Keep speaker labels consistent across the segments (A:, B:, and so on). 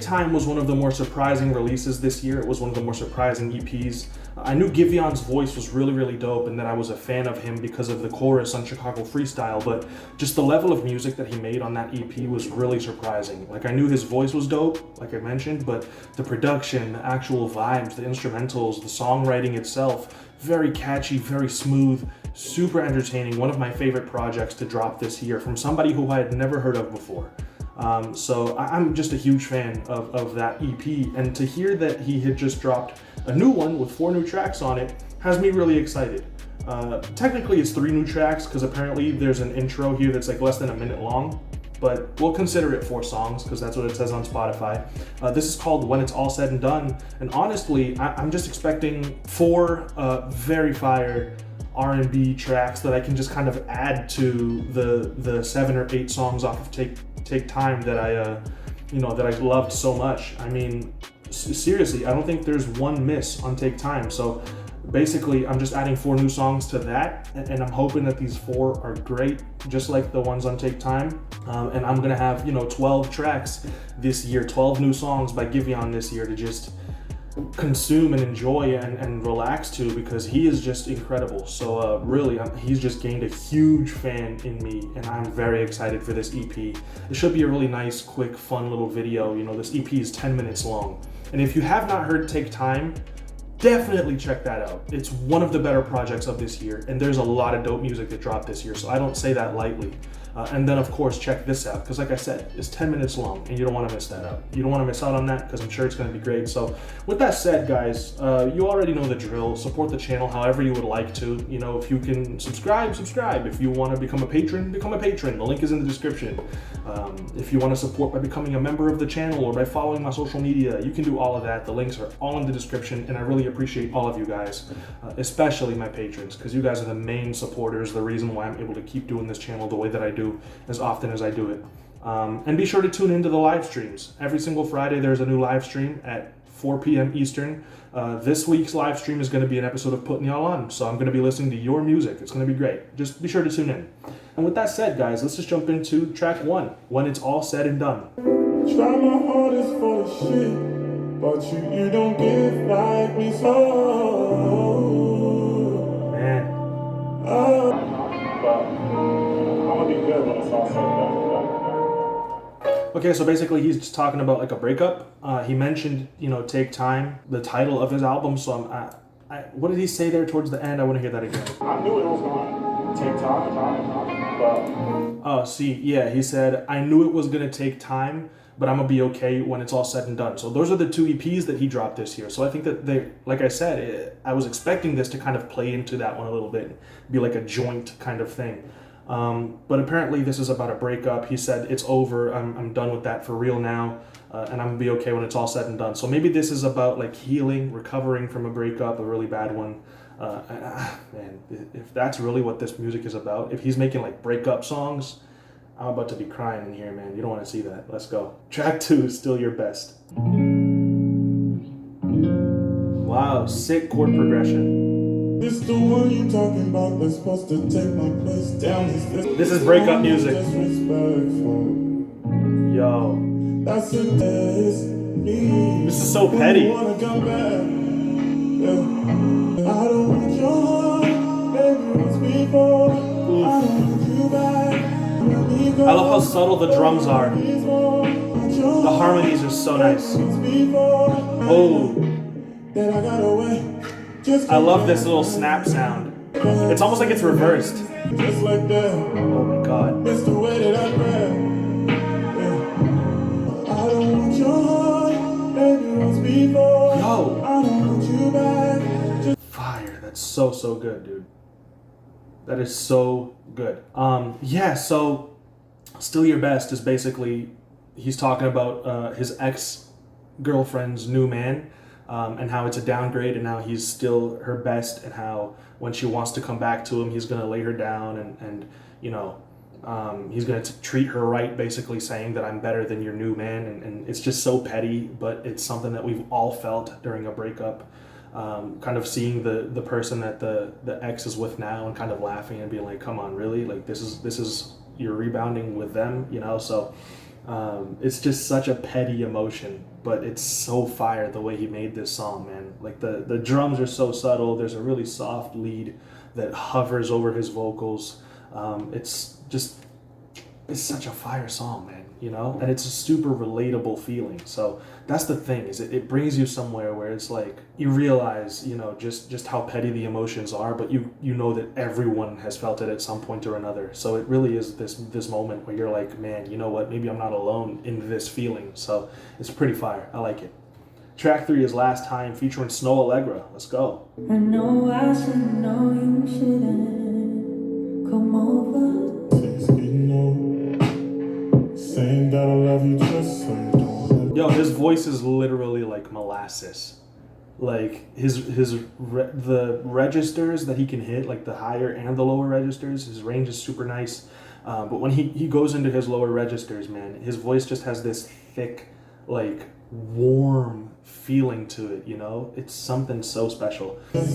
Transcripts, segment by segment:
A: Time was one of the more surprising releases this year. It was one of the more surprising EPs. I knew Giveon's voice was really, really dope, and that I was a fan of him because of the chorus on Chicago Freestyle, but just the level of music that he made on that EP was really surprising. Like, I knew his voice was dope, like I mentioned, but the production, the actual vibes, the instrumentals, the songwriting itself, very catchy, very smooth, super entertaining. One of my favorite projects to drop this year from somebody who I had never heard of before. So I'm just a huge fan of that EP, and to hear that he had just dropped a new one with 4 new tracks on it has me really excited. Technically it's 3 new tracks because apparently there's an intro here that's like less than a minute long, but we'll consider it 4 songs because that's what it says on Spotify. This is called When It's All Said and Done, and honestly I'm just expecting 4 very fire R&B tracks that I can just kind of add to the 7 or 8 songs off of Take Time that I loved so much. I mean, seriously, I don't think there's one miss on Take Time. So basically, I'm just adding 4 new songs to that, and I'm hoping that these 4 are great, just like the ones on Take Time. And I'm gonna have 12 tracks this year, 12 new songs by Giveon this year to just consume and enjoy and relax to, because he is just incredible. So really, he's just gained a huge fan in me, and I'm very excited for this EP. It should be a really nice, quick, fun little video. This EP is 10 minutes long, and if you have not heard Take Time, definitely check that out. It's one of the better projects of this year, and there's a lot of dope music that dropped this year, so I don't say that lightly. And then of course check this out, because like I said, it's 10 minutes long and you don't want to miss that out. You don't want to miss out on that, because I'm sure it's going to be great. So with that said, guys, you already know the drill. Support the channel however you would like to. If you can subscribe. If you want to become a patron, become a patron. The link is in the description. If you want to support by becoming a member of the channel or by following my social media, you can do all of that. The links are all in the description, and I really appreciate all of you guys, especially my patrons, because you guys are the main supporters, the reason why I'm able to keep doing this channel the way that I do, as often as I do it. And be sure to tune into the live streams. Every single Friday there's a new live stream at 4 p.m. Eastern. This week's live stream is going to be an episode of Putting Y'all On, so I'm going to be listening to your music. It's going to be great. Just be sure to tune in. And with that said, guys, let's just jump into track 1, When It's All Said and Done.
B: Try my hardest for the shit, but you don't give like me so.
A: Man. Okay, so basically he's just talking about like a breakup. He mentioned, Take Time, the title of his album. So what did he say there towards the end? I want to hear that again.
B: I knew it was going to take time, but...
A: Oh, see, yeah, he said, I knew it was going to take time, but I'm going to be okay when it's all said and done. So those are the 2 EPs that he dropped this year. So I think that like I said, I was expecting this to kind of play into that one a little bit, be like a joint kind of thing. But apparently this is about a breakup. He said, it's over, I'm done with that for real now, and I'm gonna be okay when it's all said and done. So maybe this is about like healing, recovering from a breakup, a really bad one. Man, if that's really what this music is about, if he's making like breakup songs, I'm about to be crying in here, man. You don't want to see that. Let's go. Track 2 is Still Your Best. Wow, sick chord progression.
B: This the one you talking about that's supposed to take my place down.
A: This is breakup music. Yo.
B: That's it.
A: This is so petty.
B: I don't want your heart, baby, it's before. I don't want you back.
A: I love how subtle the drums are. The harmonies are so nice. Oh. I love this little snap sound. It's almost like it's reversed.
B: Just like that.
A: Oh my god.
B: It's the way that I grab. I don't want your heart, baby, it's before.
A: Yo.
B: I don't want you back.
A: Fire. That's so good, dude. That is so good. Yeah, so Still Your Best is basically, he's talking about his ex-girlfriend's new man, and how it's a downgrade, and how he's still her best, and how when she wants to come back to him, he's going to lay her down, and he's going to treat her right, basically saying that I'm better than your new man, and it's just so petty, but it's something that we've all felt during a breakup. Kind of seeing the person that the ex is with now and kind of laughing and being like, come on, really? Like this is you're rebounding with them, So It's just such a petty emotion, but it's so fire the way he made this song, man. Like the drums are so subtle. There's a really soft lead that hovers over his vocals. It's just, it's such a fire song, man, you know? And it's a super relatable feeling. So that's the thing, is it brings you somewhere where it's like you realize, you know, just how petty the emotions are, but you know that everyone has felt it at some point or another. So it really is this moment where you're like, man, you know what, maybe I'm not alone in this feeling. So it's pretty fire. I like it. Track 3 is Last Time featuring Snow Allegra. Let's go.
B: I know I should know you shouldn't come over. Saying that I love you just so you don't.
A: Yo, his voice is literally like molasses. Like the registers that he can hit, like the higher and the lower registers, his range is super nice. But when he goes into his lower registers, man, his voice just has this thick, like warm feeling to it, you know? It's something so special.
B: Baby,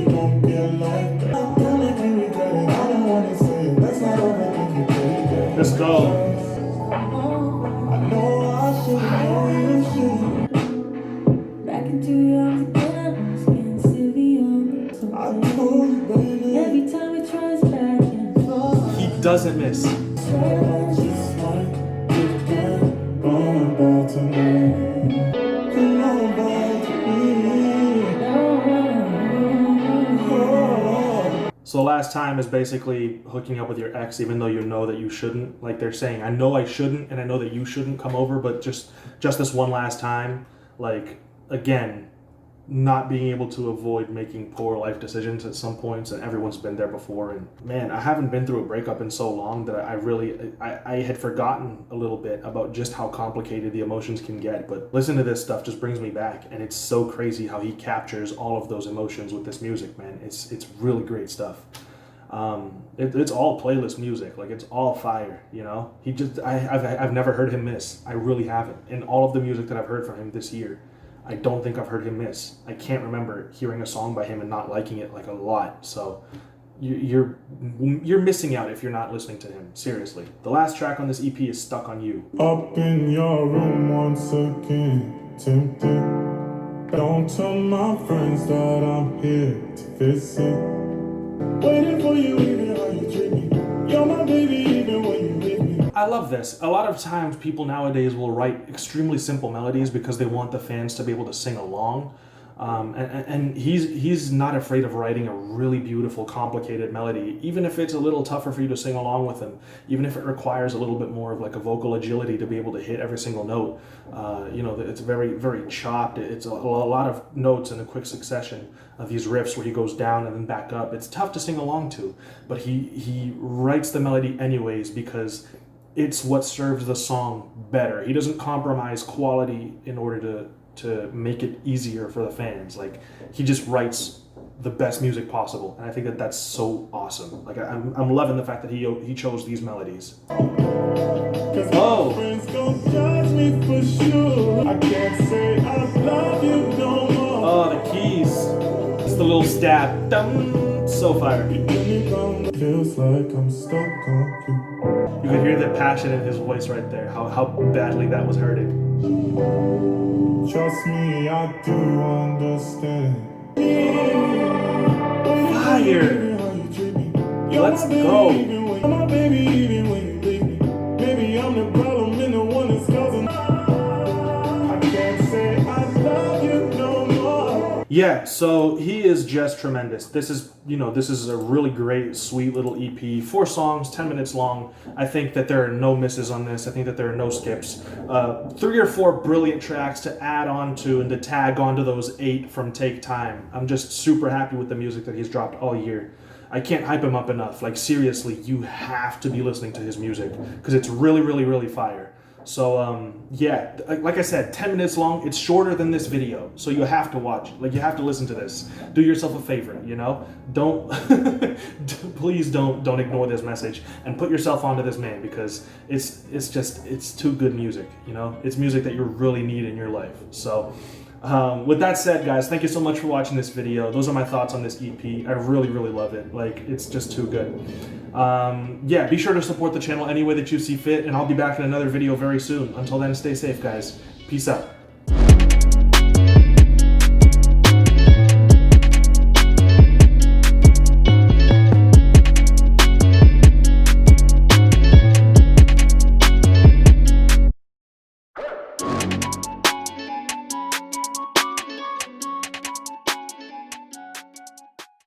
B: don't be like that. Don't make me regret it. I don't wanna say it. Let's not overthink it, baby.
A: Let's go.
B: I know I should know you should. Back into your arms again, I'm scared, Giveon. So I told you, baby. Every time he tries back and forth,
A: He doesn't miss.
B: I just might get that going back to me. Come back to me.
A: So Last Time is basically hooking up with your ex even though you know that you shouldn't. Like they're saying, I know I shouldn't and I know that you shouldn't come over, but just this one last time. Like, again, not being able to avoid making poor life decisions at some points, and everyone's been there before. And man, I haven't been through a breakup in so long that I had forgotten a little bit about just how complicated the emotions can get. But listen to this stuff, just brings me back, and it's so crazy how he captures all of those emotions with this music, man. It's really great stuff. It's all playlist music, like it's all fire, you know. I've never heard him miss. I really haven't. In all of the music that I've heard from him this year, I don't think I've heard him miss. I can't remember hearing a song by him and not liking it like a lot. So you're missing out if you're not listening to him. Seriously. The last track on this EP is Stuck on You.
B: Up in your room once again, tempted. Don't tell my friends that I'm here to visit. Waiting for you even how you treat me. You're my baby even when you leave me.
A: I love this. A lot of times people nowadays will write extremely simple melodies because they want the fans to be able to sing along. And he's not afraid of writing a really beautiful, complicated melody, even if it's a little tougher for you to sing along with him, even if it requires a little bit more of like a vocal agility to be able to hit every single note. You know, it's very, very chopped. It's a lot of notes in a quick succession of these riffs where he goes down and then back up. It's tough to sing along to, but he writes the melody anyways because it's what serves the song better. He doesn't compromise quality in order to make it easier for the fans. Like, he just writes the best music possible, and I think that that's so awesome. Like, I'm loving the fact that he chose these melodies. Oh,
B: Friends gon' judge me for sure. I can't say I love you no more.
A: oh, the keys. It's the little stab. Dum, so fire.
B: Feels like I'm stuck on you.
A: You can hear the passion in his voice right there. How badly that was hurting.
B: Trust me, I do understand.
A: Fire. Let's go.
B: My baby, even when you leave me. Maybe I'm the problem and the one that's causing. I can't say I love you no more.
A: Yeah, so he is just tremendous. This is a really great, sweet little EP. 4 songs, 10 minutes long. I think that there are no misses on this. I think that there are no skips. 3 or 4 brilliant tracks to add on to and to tag onto those 8 from Take Time. I'm just super happy with the music that he's dropped all year. I can't hype him up enough. Like, seriously, you have to be listening to his music because it's really, really, really fire. So, yeah, like I said, 10 minutes long. It's shorter than this video, so you have to watch it. Like, you have to listen to this. Do yourself a favor, you know? Don't, please don't ignore this message and put yourself onto this man because it's too good music, you know? It's music that you really need in your life. So, with that said, guys, thank you so much for watching this video. Those are my thoughts on this EP. I really, really love it. Like, it's just too good. Yeah, be sure to support the channel any way that you see fit, and I'll be back in another video very soon. Until then, stay safe, guys. Peace out.